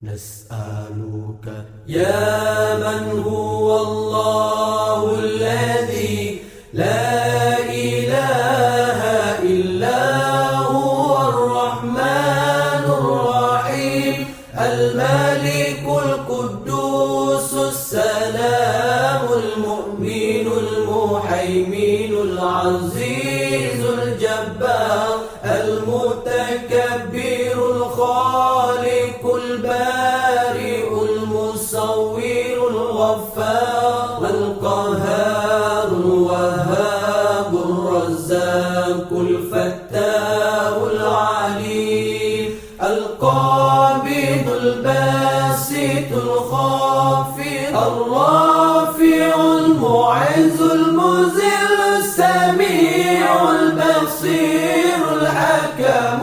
نسألك يا من هو الله الذي لا إله إلا هو الرحمن الرحيم الملك القدوس السلام المؤمن المهيمن العزيز الجبار المتكبر الخالق البارئ المصور الغفار القهار الوهاب الرزاق الفتاح العليم القابض الباسط الخافض الرافع المعز المذل السميع البصير الحكم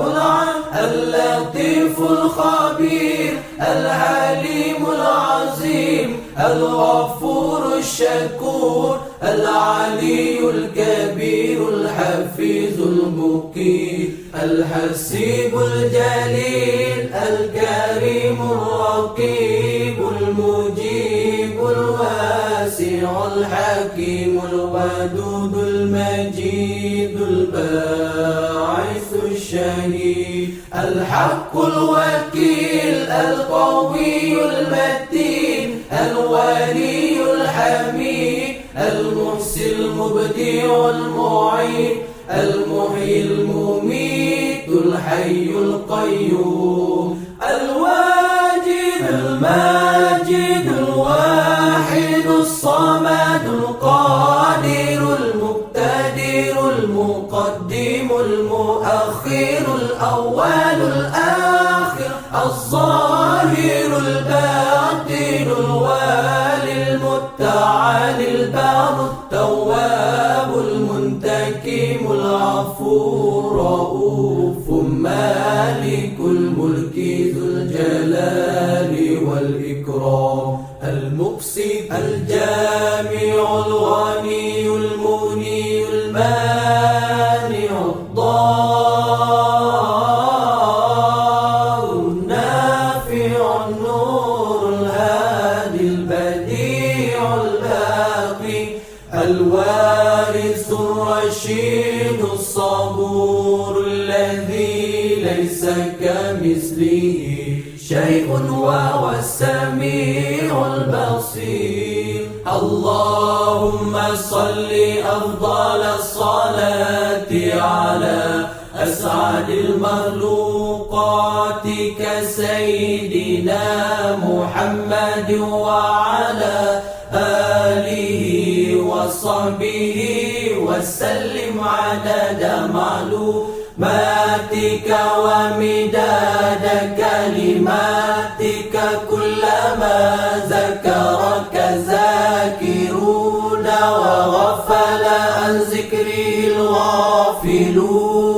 اللطيف الخبير الحليم العظيم الغفور الشكور العلي الكبير الحفيظ المقيت الحسيب الجليل الكريم الرقيب المجيب الواسع الحكيم الودود المجيد الباعث الشهيد الحق الوكيل القوي المتين الولي الحميد المحسن المبدع المعين المحيي المميت الحي القيوم الواجد الماجد الواحد الصمد القادر المقتدر المقدم المؤخر الأول الآخر الظاهر الباطن الوالي المتعالي البار التواب المنتقم العفو الرؤوف مالك الملك ذو الجلال والإكرام المقسط الجامع الغني المغني المانع الضار النافع النور الهادي البديع الباقي الوارث الرشيد الصبور الذي ليس كمثله شيء وهو السميع البصير اللهم صل أفضل الصلاة على أسعد المخلوقات كسيدنا محمد وعلى آله وصحبه وسلم عدد معلوماتك ومداد كلماتك كلما ذكرك ذاكرون وغفل عن ذكره الغافلون